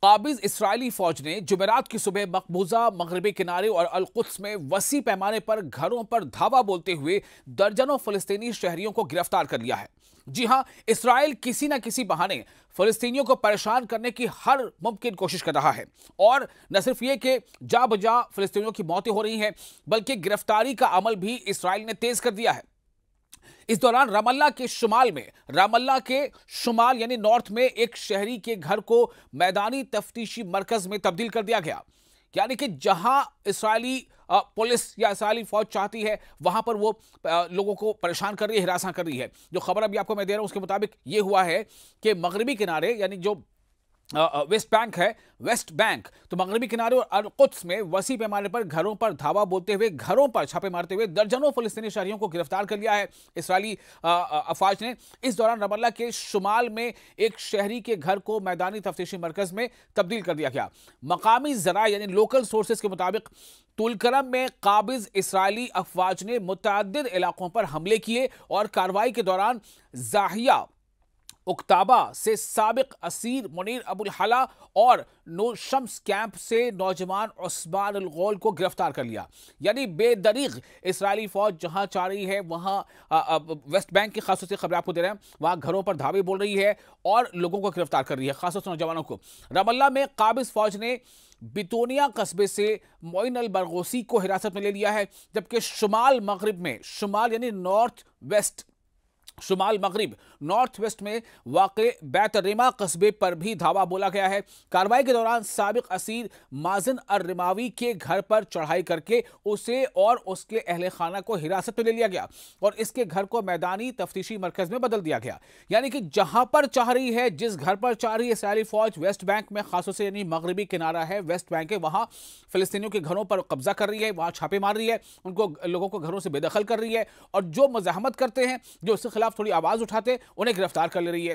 काबिज इसराइली फौज ने जुमेरात की सुबह मकबूजा मगरबी किनारे और अल कुद्स में वसी पैमाने पर घरों पर धावा बोलते हुए दर्जनों फलस्तीनी शहरियों को गिरफ्तार कर लिया है। जी हां, इसराइल किसी न किसी बहाने फलस्तीनियों को परेशान करने की हर मुमकिन कोशिश कर रहा है और न सिर्फ ये कि जा बजा फलस्तीनियों की मौतें हो रही हैं, बल्कि गिरफ्तारी का अमल भी इसराइल ने तेज कर दिया है। इस दौरान रामल्ला के शुमाल यानी नॉर्थ में एक शहरी के घर को मैदानी तफ्तीशी मरकज में तब्दील कर दिया गया। यानी कि जहां इसराइली पुलिस या इसराइली फौज चाहती है, वहां पर वो लोगों को परेशान कर रही है, हिरासा कर रही है। जो खबर अभी आपको मैं दे रहा हूं उसके मुताबिक ये हुआ है कि मगरबी किनारे यानी जो वेस्ट बैंक तो मगरबी किनारे और अल कुद्स में वसी पैमाने पर घरों पर धावा बोलते हुए, घरों पर छापे मारते हुए दर्जनों फलस्तीनी शहरियों को गिरफ्तार कर लिया है इसराइली अफवाज ने। इस दौरान रमल्ला के शुमाल में एक शहरी के घर को मैदानी तफ्तीशी मरकज में तब्दील कर दिया गया। मकामी जराए यानी लोकल सोर्सेज के मुताबिक तुलकरम में काबिज इसराइली अफवाज ने मुतअद्दिद इलाकों पर हमले किए और कार्रवाई के दौरान जाहिया उक्ताबा से साबिक असीर मुनीर अबुल हला और नूर शम्स कैंप से नौजवान उस्मान अल गौल को गिरफ्तार कर लिया। यानी बेदरीग इसराइली फौज जहां चाह रही है, वहां वेस्ट बैंक की खासतौर से खबर आपको दे रहे हैं, वहां घरों पर धावे बोल रही है और लोगों को गिरफ्तार कर रही है, खासतौर से नौजवानों को। रमल्ला में काबिज फौज ने बितोनिया कस्बे से मोइन अल बरगोसी को हिरासत में ले लिया है, जबकि शुमाल मगरिब में, शुमाल यानी शुमाल मगरिब नॉर्थ वेस्ट में वाक़े बैतरिमा कस्बे पर भी धावा बोला गया है। कार्रवाई के दौरान साबिक असीर माजिन अर-रिमावी के घर पर चढ़ाई करके उसे और उसके अहले खाना को हिरासत में ले लिया गया और इसके घर को मैदानी तफ्तीशी मरकज में बदल दिया गया। यानी कि जहां पर चाह रही है, जिस घर पर चाह रही है इसराइली फौज, वेस्ट बैंक में खासतौर से यानी मगरबी किनारा है, वेस्ट बैंक है, वहां फिलिस्तीनियों के घरों पर कब्जा कर रही है, वहां छापे मार रही है, उनको लोगों को घरों से बेदखल कर रही है और जो मज़ाहमत करते हैं, जो उसके खिलाफ थोड़ी आवाज उठाते, उन्हें गिरफ्तार कर ले रही है।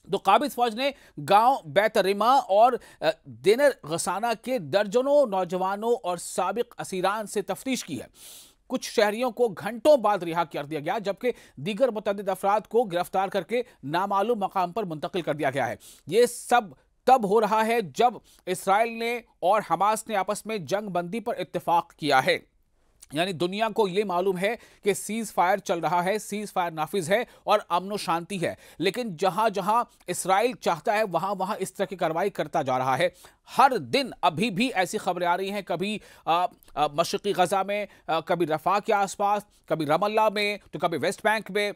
तो काबिज फौज ने गांव बैतरिमा और दिनर गसाना के दर्जनों नौजवानों और साबिक असीरान से तफ्तीश की है। कुछ शहरियों को घंटों बाद रिहा कर दिया गया, जबकि दीगर मुतअद्दिद अफराद को गिरफ्तार करके नामालूम मकाम पर मुंतकिल कर दिया गया है। यह सब तब हो रहा है जब इसराइल ने और हमास ने आपस में जंग बंदी पर इत्तेफाक किया है। यानी दुनिया को यह मालूम है कि सीज फायर चल रहा है, सीज फायर नाफिज है और अमन शांति है, लेकिन जहां जहां इसराइल चाहता है वहां वहां इस तरह की कार्रवाई करता जा रहा है। हर दिन अभी भी ऐसी खबरें आ रही हैं, कभी मशरकी गजा में, कभी रफा के आसपास, कभी रमल्ला में, तो कभी वेस्ट बैंक में,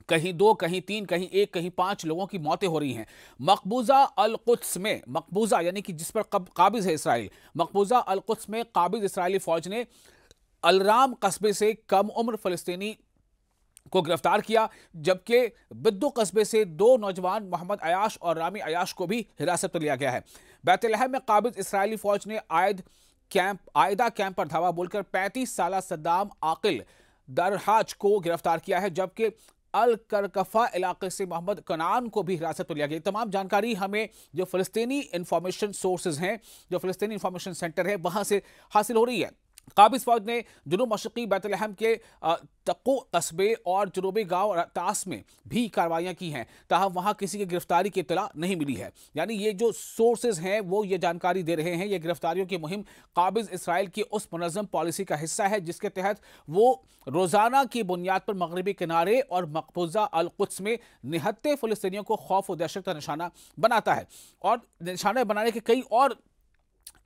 कहीं 2, कहीं 3, कहीं 1, कहीं 5 लोगों की मौतें हो रही हैं। मकबूजा अल कुद्स में, मकबूजा यानी कि जिस पर काबिज है इसराइल, मकबूजा अल कुद्स में काबिज इसराइली फौज ने अलराम कस्बे से कम उम्र फलस्तीनी को गिरफ्तार किया, जबकि बिद्दू कस्बे से 2 नौजवान मोहम्मद अयाश और रामी अयाश को भी हिरासत में लिया गया है। बैतलहम में काबिज इसराइली फौज ने आयदा कैंप पर धावा बोलकर 35 साल सद्दाम आकिल दरहाज को गिरफ्तार किया है, जबकि अल करकफा इलाके से मोहम्मद कनान को भी हिरासत में लिया गया। तमाम जानकारी हमें जो फलस्तीनी इंफॉर्मेशन सोर्सेज हैं, जो फलस्तीनी इंफॉर्मेशन सेंटर है, वहां से हासिल हो रही है। काबिज फौज ने जुनूब मशरकी बैतलहम के तक्को कस्बे और जुनूबी गांव तास में भी कार्रवाइयां की हैं, ताहम वहां किसी की गिरफ्तारी की इत्तला नहीं मिली है। यानी ये जो सोर्सेज हैं वो ये जानकारी दे रहे हैं, ये गिरफ्तारियों की मुहिम काबिज इसराइल की उस मुनज़्ज़म पॉलिसी का हिस्सा है जिसके तहत वो रोजाना की बुनियाद पर मगरबी किनारे और मकबूजा अल कुद्स में निहत्ते फिलिस्तीनियों को खौफ और दहशत का निशाना बनाता है। और निशाना बनाने के कई और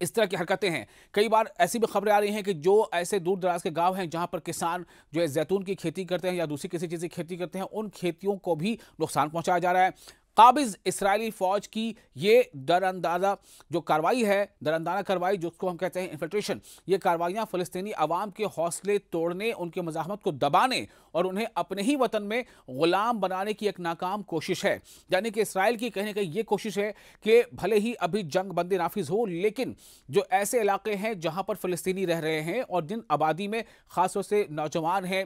इस तरह की हरकतें हैं। कई बार ऐसी भी खबरें आ रही हैं कि जो ऐसे दूर दराज के गांव हैं जहां पर किसान जो है जैतून की खेती करते हैं या दूसरी किसी चीज़ की खेती करते हैं, उन खेतियों को भी नुकसान पहुंचाया जा रहा है। काबिज इसराइली फौज की ये दरअंदाजा जो कार्रवाई है, दरअंदाना कार्रवाई जिसको हम कहते हैं इन्फिल्ट्रेशन, ये कार्रवाइयां फ़लस्तीनी अवाम के हौसले तोड़ने, उनकी मज़ाहमत को दबाने और उन्हें अपने ही वतन में गुलाम बनाने की एक नाकाम कोशिश है। यानी कि इसराइल की कहीं ना कहीं ये कोशिश है कि भले ही अभी जंग बंदी नाफिज हो, लेकिन जो ऐसे इलाके हैं जहां पर फ़लस्तीनी रह रहे हैं और जिन आबादी में ख़ासतौर से नौजवान हैं,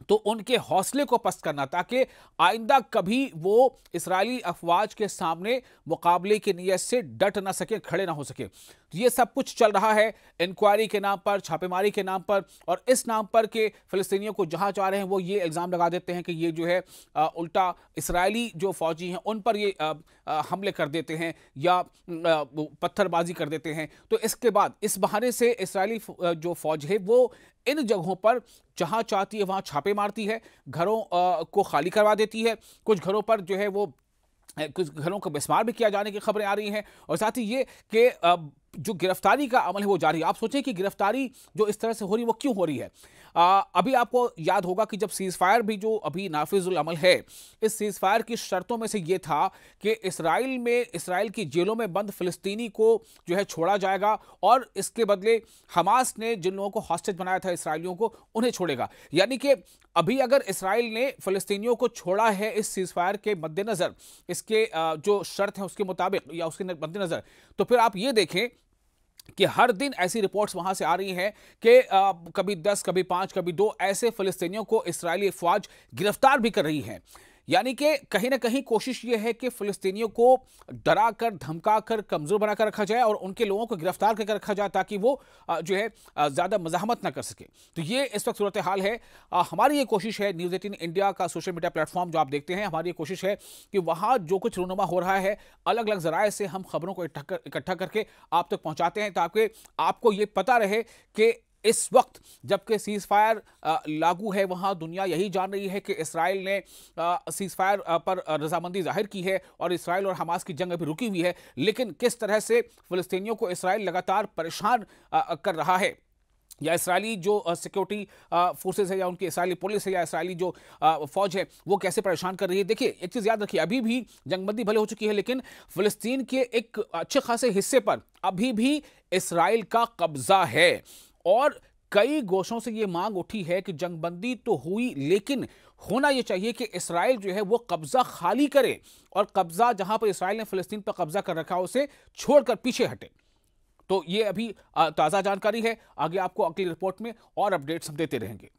तो उनके हौसले को पस्त करना, ताकि आइंदा कभी वो इसराइली अफवाज के सामने मुकाबले की नीयत से डट ना सके, खड़े ना हो सके। तो ये सब कुछ चल रहा है इंक्वायरी के नाम पर, छापेमारी के नाम पर, और इस नाम पर कि फिलिस्तीनियों को जहां चाह रहे हैं वो ये इल्ज़ाम लगा देते हैं कि ये जो है उल्टा इसराइली जो फौजी हैं उन पर ये हमले कर देते हैं या पत्थरबाजी कर देते हैं। तो इसके बाद इस बहाने से इसराइली जो फौज है वो इन जगहों पर जहां चाहती है वहां छापे मारती है, घरों को खाली करवा देती है, कुछ घरों पर जो है वो कुछ घरों को बिस्मार भी किया जाने की खबरें आ रही हैं, और साथ ही ये कि जो गिरफ्तारी का अमल है वो जारी है। आप सोचें कि गिरफ्तारी जो इस तरह से हो रही है वो क्यों हो रही है। अभी आपको याद होगा कि जब सीज फायर भी जो अभी नाफिजुल अमल है, इस सीज फायर की शर्तों में से ये था कि इसराइल की जेलों में बंद फिलिस्तीनी को जो है छोड़ा जाएगा, और इसके बदले हमास ने जिन लोगों को हॉस्टेज बनाया था इसराइलियों को, उन्हें छोड़ेगा। यानी कि अभी अगर इसराइल ने फिलिस्तीनियों को छोड़ा है इस सीज फायर के मद्देनजर, इसके जो शर्त है उसके मुताबिक या उसके मद्देनजर, तो फिर आप ये देखें कि हर दिन ऐसी रिपोर्ट्स वहां से आ रही हैं कि कभी 10, कभी 5, कभी 2 ऐसे फिलिस्तीनियों को इस्राएली फौज गिरफ्तार भी कर रही है। यानी कि कहीं ना कहीं कोशिश यह है कि फिलिस्तीनियों को डरा कर, धमका कर, कमजोर बनाकर रखा जाए और उनके लोगों को गिरफ्तार करके रखा जाए ताकि वो जो है ज्यादा मजाहमत ना कर सके। तो ये इस वक्त सूरत हाल है। हमारी ये कोशिश है, न्यूज़ 18 इंडिया का सोशल मीडिया प्लेटफॉर्म जो आप देखते हैं, हमारी ये कोशिश है कि वहां जो कुछ रूनुमा हो रहा है अलग अलग जराए से हम खबरों को इकट्ठा करके आप तक पहुंचाते हैं, ताकि आपको ये पता रहे कि इस वक्त जबकि सीज फायर लागू है, वहां दुनिया यही जान रही है कि इसराइल ने सीज फायर पर रजामंदी जाहिर की है और इसराइल और हमास की जंग अभी रुकी हुई है, लेकिन किस तरह से फिलिस्तीनियों को इसराइल लगातार परेशान कर रहा है, या इसराइली जो सिक्योरिटी फोर्सेस है, या उनकी इसराइली पुलिस है, या इसराइली जो फौज है वो कैसे परेशान कर रही है। देखिए, एक चीज़ याद रखिए, अभी भी जंगबंदी भले हो चुकी है, लेकिन फिलिस्तीन के एक अच्छे खासे हिस्से पर अभी भी इसराइल का कब्जा है, और कई गोशों से ये मांग उठी है कि जंगबंदी तो हुई, लेकिन होना यह चाहिए कि इसराइल जो है वो कब्जा खाली करे, और कब्जा जहां पर इसराइल ने फिलिस्तीन पर कब्जा कर रखा उसे छोड़कर पीछे हटे। तो ये अभी ताज़ा जानकारी है, आगे आपको अगली रिपोर्ट में और अपडेट्स हम देते रहेंगे।